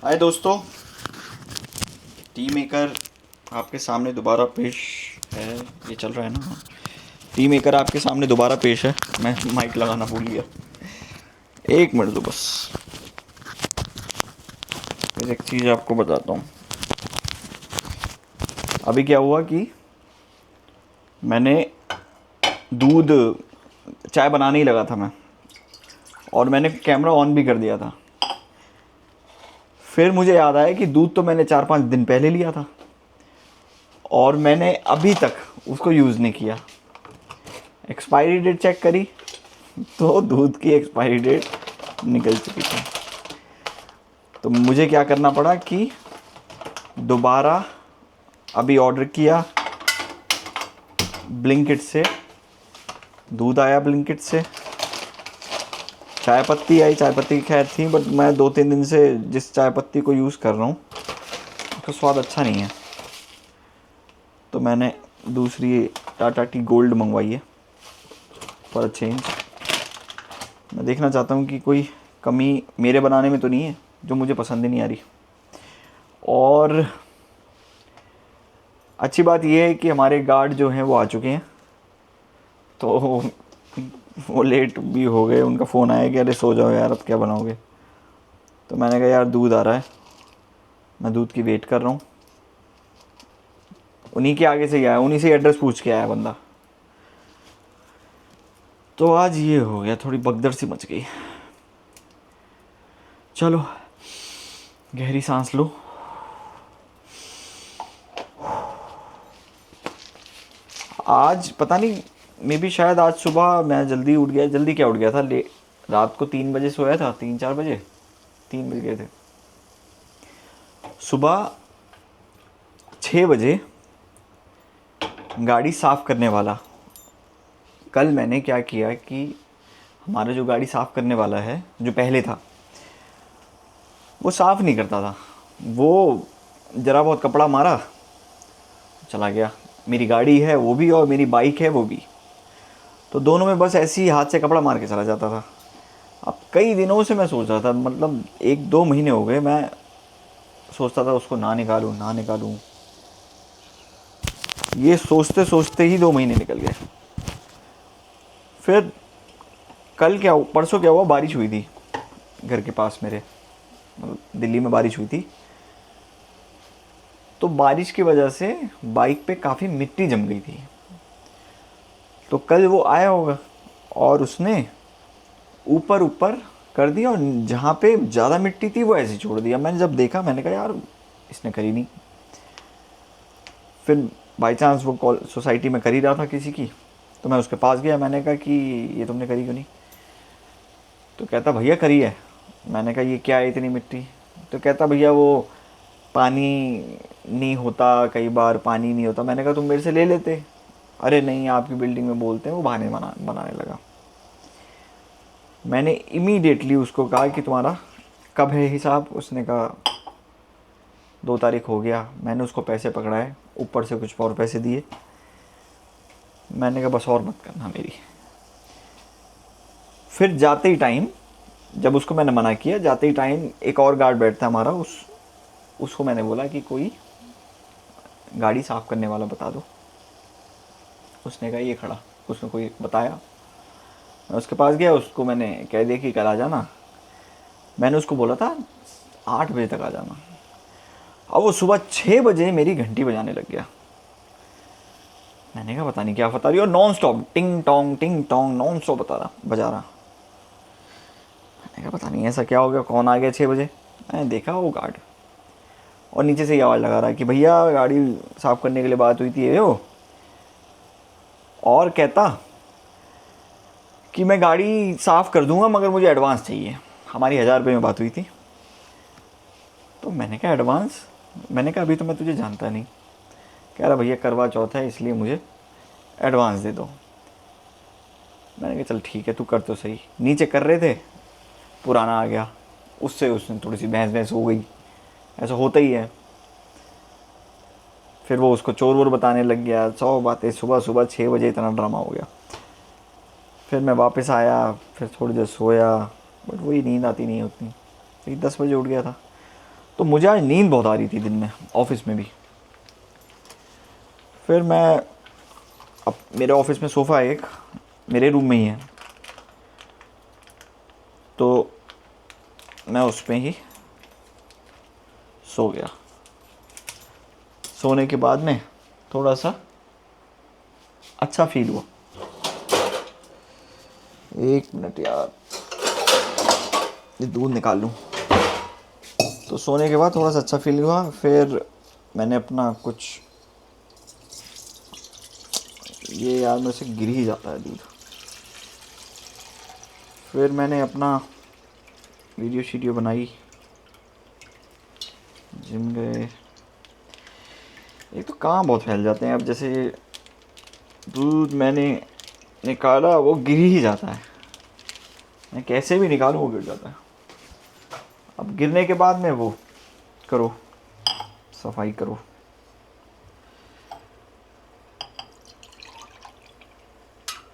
हाय दोस्तों, T maker आपके सामने दोबारा पेश है। ये चल रहा है ना। टी मेकर आपके सामने दोबारा पेश है। मैं माइक लगाना भूल गया। एक मिनट दो बस। फिर एक चीज़ आपको बताता हूँ। अभी क्या हुआ कि मैंने दूध चाय बनाने ही लगा था मैं, और मैंने कैमरा ऑन भी कर दिया था। फिर मुझे याद आया कि दूध तो मैंने 4-5 दिन पहले लिया था और मैंने अभी तक उसको यूज़ नहीं किया। एक्सपायरी डेट चेक करी तो दूध की एक्सपायरी डेट निकल चुकी थी। तो मुझे क्या करना पड़ा कि दोबारा अभी ऑर्डर किया ब्लिंकिट से। दूध आया ब्लिंकिट से। चाय पत्ती आई, चाय पत्ती खैर थी, बट मैं 2-3 दिन से जिस चाय पत्ती को यूज़ कर रहा हूँ उसका स्वाद अच्छा नहीं है। तो मैंने दूसरी टाटा टी गोल्ड मंगवाई है फॉर अ चेंज। मैं देखना चाहता हूँ कि कोई कमी मेरे बनाने में तो नहीं है जो मुझे पसंद ही नहीं आ रही। और अच्छी बात यह है कि हमारे गार्ड जो हैं वो आ चुके हैं, तो वो लेट भी हो गए। उनका फ़ोन आया कि अरे सो जाओ यार, अब क्या बनाओगे। तो मैंने कहा यार दूध आ रहा है, मैं दूध की वेट कर रहा हूँ। उन्हीं के आगे से ही आया, उन्हीं से एड्रेस पूछ के आया बंदा। तो आज ये हो गया, थोड़ी भगदड़ सी मच गई। चलो गहरी सांस लो। आज पता नहीं, मे बी शायद आज सुबह मैं जल्दी उठ गया। जल्दी क्या उठ गया था, रात को 3 बजे सोया था, 3-4 बजे, 3 बज गए थे। सुबह 6 बजे गाड़ी साफ़ करने वाला। कल मैंने क्या किया कि हमारा जो गाड़ी साफ़ करने वाला है, जो पहले था, वो साफ़ नहीं करता था। वो ज़रा बहुत कपड़ा मारा, चला गया। मेरी गाड़ी है वो भी और मेरी बाइक है वो भी, तो दोनों में बस ऐसे ही हाथ से कपड़ा मार के चला जाता था। अब कई दिनों से मैं सोच रहा था, मतलब 1-2 महीने हो गए मैं सोचता था उसको ना निकालूं ना निकालूं। ये सोचते सोचते ही 2 महीने निकल गए। फिर कल क्या, परसों क्या हुआ, बारिश हुई थी घर के पास मेरे, मतलब दिल्ली में बारिश हुई थी। तो बारिश की वजह से बाइक पे काफ़ी मिट्टी जम गई थी। तो कल वो आया होगा और उसने ऊपर ऊपर कर दिया, और जहाँ पे ज़्यादा मिट्टी थी वो ऐसे छोड़ दिया। मैंने जब देखा मैंने कहा यार इसने करी नहीं। फिर बाई चांस वो कॉल सोसाइटी में कर ही रहा था किसी की, तो मैं उसके पास गया। मैंने कहा कि ये तुमने करी क्यों नहीं। तो कहता भैया करी है। मैंने कहा ये क्या है इतनी मिट्टी। तो कहता भैया वो पानी नहीं होता, कई बार पानी नहीं होता। मैंने कहा तुम मेरे से ले लेते। अरे नहीं, आपकी बिल्डिंग में बोलते हैं, वो बहाने बनाने लगा। मैंने इमीडिएटली उसको कहा कि तुम्हारा कब है हिसाब। उसने कहा 2 तारीख हो गया। मैंने उसको पैसे पकड़ाए, ऊपर से कुछ और पैसे दिए। मैंने कहा बस और मत करना मेरी। फिर जाते ही टाइम, जब उसको मैंने मना किया, जाते ही टाइम एक और गार्ड बैठता हमारा, उसको मैंने बोला कि कोई गाड़ी साफ़ करने वाला बता दो। उसने कहा ये खड़ा। उसने कोई बताया, मैं उसके पास गया, उसको मैंने कह दिया कि कल आ जाना। मैंने उसको बोला था 8 बजे तक आ जाना। अब वो सुबह 6 बजे मेरी घंटी बजाने लग गया। मैंने कहा पता नहीं क्या बता रही हो, नॉन स्टॉप टिंग टोंग नॉन स्टॉप बजा रहा। मैंने कहा पता नहीं ऐसा क्या हो गया, कौन आ गया 6 बजे। मैंने देखा वो गार्ड, और नीचे से ही आवाज़ लगा रहा है कि भैया गाड़ी साफ़ करने के लिए बात हुई थी ये हो। और कहता कि मैं गाड़ी साफ़ कर दूंगा मगर मुझे एडवांस चाहिए। हमारी 1000 रुपये में बात हुई थी। तो मैंने कहा एडवांस। मैंने कहा अभी तो मैं तुझे जानता नहीं। कह रहा भैया करवा चौथ है इसलिए मुझे एडवांस दे दो। मैंने कहा चल ठीक है तू कर तो सही। नीचे कर रहे थे, पुराना आ गया, उसने थोड़ी सी बहस बहस हो गई। ऐसा होता ही है। फिर वो उसको चोर वोर बताने लग गया, 100 बातें। सुबह सुबह 6 बजे इतना ड्रामा हो गया। फिर मैं वापस आया, फिर थोड़ी देर सोया, बट वही नींद आती नहीं उतनी। फिर 10 बजे उठ गया था। तो मुझे आज नींद बहुत आ रही थी दिन में, ऑफिस में भी। फिर मैं, अब मेरे ऑफिस में सोफ़ा एक मेरे रूम में ही है, तो मैं उस पे ही सो गया। सोने के बाद में थोड़ा सा अच्छा फील हुआ। एक मिनट यार, ये दूध निकाल लूँ। तो सोने के बाद थोड़ा सा अच्छा फील हुआ। फिर मैंने अपना कुछ, ये यार मेरे से गिर ही जाता है दूध। फिर मैंने अपना वीडियो शीडियो बनाई, जिम गए। एक तो काम बहुत फैल जाते हैं। अब जैसे दूध मैंने निकाला, वो गिर ही जाता है। मैं कैसे भी निकालूं वो गिर जाता है। अब गिरने के बाद में वो करो, सफाई करो।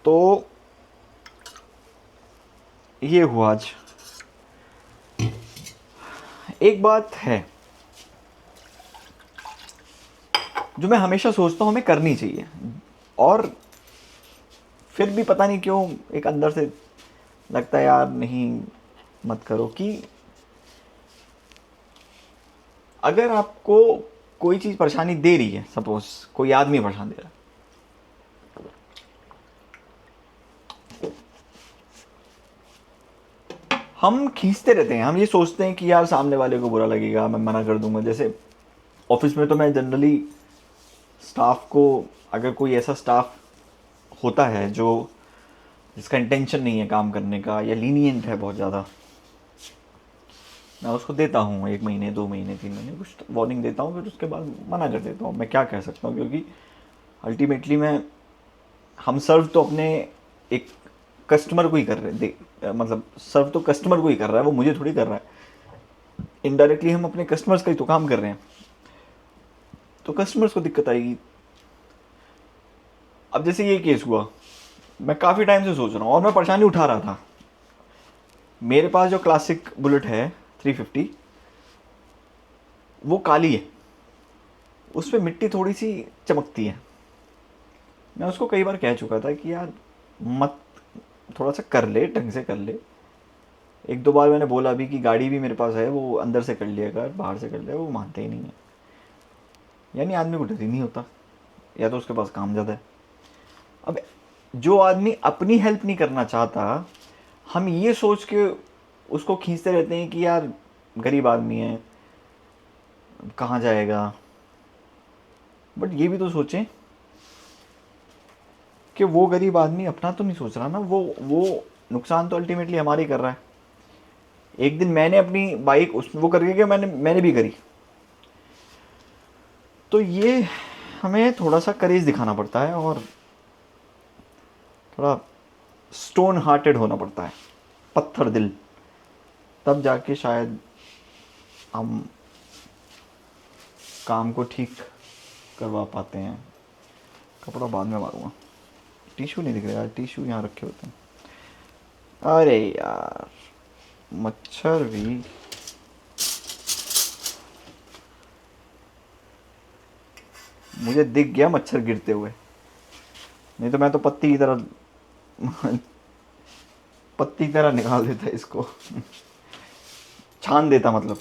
तो ये हुआ आज। एक बात है जो मैं हमेशा सोचता हूँ हमें करनी चाहिए, और फिर भी पता नहीं क्यों एक अंदर से लगता है यार नहीं, मत करो। कि अगर आपको कोई चीज़ परेशानी दे रही है, सपोज कोई आदमी परेशान दे रहा है, हम खींचते रहते हैं। हम ये सोचते हैं कि यार सामने वाले को बुरा लगेगा, मैं मना कर दूंगा। जैसे ऑफिस में तो मैं जनरली स्टाफ को, अगर कोई ऐसा स्टाफ होता है जो जिसका इंटेंशन नहीं है काम करने का, या लीनियंट है बहुत ज़्यादा, मैं उसको देता हूँ 1 महीने 2 महीने 3 महीने कुछ वार्निंग देता हूँ। फिर उसके बाद मना कर देता हूँ। मैं क्या कह सकता हूँ, क्योंकि अल्टीमेटली हम सर्व तो अपने एक कस्टमर को ही कर रहे हैं। मतलब सर्व तो कस्टमर को ही कर रहा है, वो मुझे थोड़ी कर रहा है। इनडायरेक्टली हम अपने कस्टमर्स का ही तो काम कर रहे हैं, तो कस्टमर्स को दिक्कत आएगी। अब जैसे ये केस हुआ, मैं काफ़ी टाइम से सोच रहा हूँ और मैं परेशानी उठा रहा था। मेरे पास जो क्लासिक बुलेट है 350, वो काली है, उस पर मिट्टी थोड़ी सी चमकती है। मैं उसको कई बार कह चुका था कि यार मत, थोड़ा सा कर ले, ढंग से कर ले। 1-2 बार मैंने बोला भी कि गाड़ी भी मेरे पास है, वो अंदर से कर लिया कर, बाहर से कर लिया। वो मानते ही नहीं है। यानी आदमी को डर ही नहीं होता, या तो उसके पास काम ज़्यादा है। अब जो आदमी अपनी हेल्प नहीं करना चाहता, हम ये सोच के उसको खींचते रहते हैं कि यार गरीब आदमी है, कहाँ जाएगा। बट ये भी तो सोचें कि वो गरीब आदमी अपना तो नहीं सोच रहा ना, वो नुकसान तो अल्टीमेटली हमारे ही कर रहा है। एक दिन मैंने अपनी बाइक उस वो करके कि मैंने भी करी। तो ये हमें थोड़ा सा करेज दिखाना पड़ता है, और थोड़ा स्टोन हार्टेड होना पड़ता है, पत्थर दिल, तब जाके शायद हम काम को ठीक करवा पाते हैं। कपड़ा बाद में मारूंगा। टिश्यू नहीं दिख रहा यार, टिश्यू यहाँ रखे होते हैं। अरे यार मच्छर भी। मुझे दिख गया मच्छर गिरते हुए, नहीं तो मैं तो पत्ती की तरह पत्ती की तरह निकाल देता इसको, छान देता मतलब।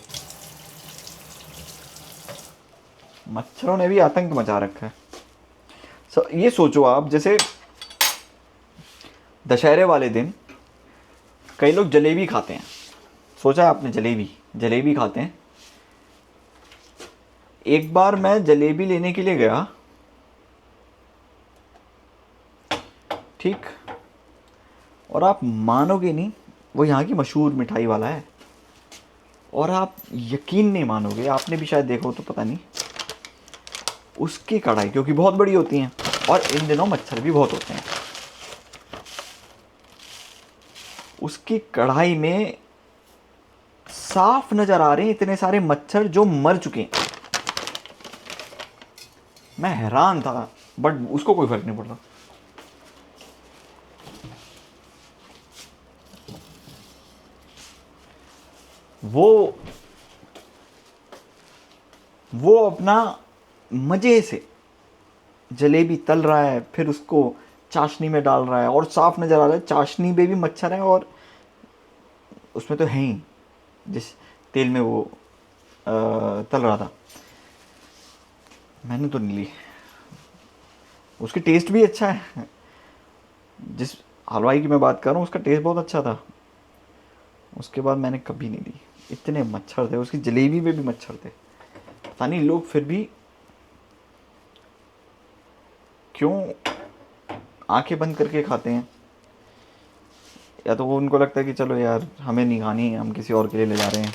मच्छरों ने भी आतंक मचा रखा है। ये सोचो आप, जैसे दशहरे वाले दिन कई लोग जलेबी खाते हैं। सोचा है आपने, जलेबी जलेबी खाते हैं। एक बार मैं जलेबी लेने के लिए गया, ठीक, और आप मानोगे नहीं, वो यहाँ की मशहूर मिठाई वाला है, और आप यकीन नहीं मानोगे, आपने भी शायद देखो तो पता नहीं, उसकी कढ़ाई क्योंकि बहुत बड़ी होती हैं, और इन दिनों मच्छर भी बहुत होते हैं, उसकी कढ़ाई में साफ नजर आ रहे हैं इतने सारे मच्छर जो मर चुके हैं। मैं हैरान था, बट उसको कोई फर्क नहीं पड़ता। वो वो अपना मज़े से जलेबी तल रहा है, फिर उसको चाशनी में डाल रहा है, और साफ नज़र आ रहा है चाशनी में भी मच्छर है, और उसमें तो है ही जिस तेल में वो तल रहा था। मैंने तो नहीं ली। उसकी टेस्ट भी अच्छा है। जिस हलवाई की मैं बात कर रहा हूँ उसका टेस्ट बहुत अच्छा था। उसके बाद मैंने कभी नहीं ली। इतने मच्छर थे, उसकी जलेबी में भी मच्छर थे। पता नहीं लोग फिर भी क्यों आंखें बंद करके खाते हैं। या तो वो उनको लगता है कि चलो यार हमें नहीं खानी है, हम किसी और के लिए ले जा रहे हैं।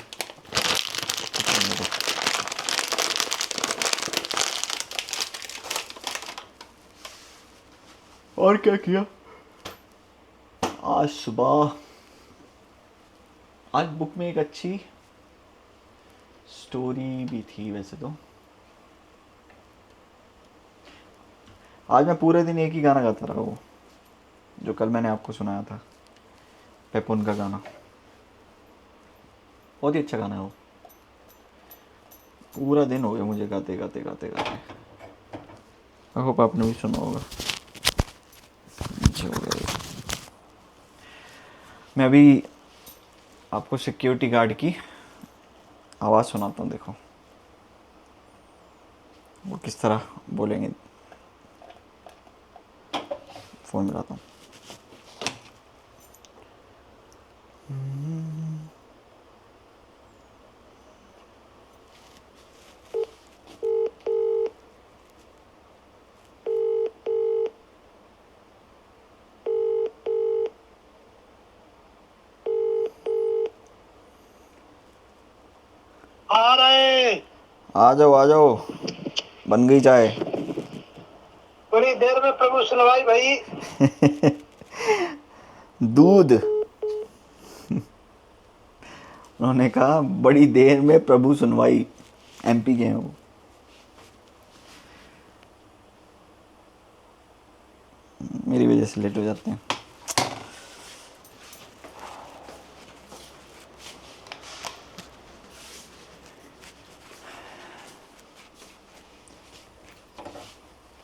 और क्या किया आज सुबह? आज बुक में एक अच्छी स्टोरी भी थी वैसे तो। आज मैं पूरे दिन एक ही गाना गाता रहा, वो जो कल मैंने आपको सुनाया था, पेपुन का गाना। बहुत ही अच्छा गाना है वो। पूरा दिन हो गया मुझे गाते गाते गाते गाते। आई होप आपने भी सुना होगा। नीचे हो गया ये। मैं अभी आपको सिक्योरिटी गार्ड की आवाज़ सुनाता हूँ, देखो वो किस तरह बोलेंगे। फ़ोन मिलाता हूँ। आ रहे। आ जाओ आ जाओ, बन गई चाय। बड़ी देर में प्रभु सुनवाई भाई। दूध। उन्होंने कहा बड़ी देर में प्रभु सुनवाई। एमपी के हैं वो। मेरी वजह से लेट हो जाते हैं।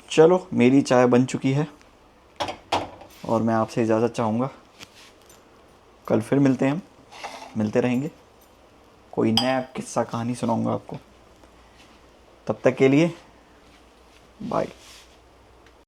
चलो मेरी चाय बन चुकी है और मैं आपसे इजाज़त चाहूँगा। कल फिर मिलते हैं, हम मिलते रहेंगे। कोई नया किस्सा कहानी सुनाऊँगा आपको। तब तक के लिए बाय।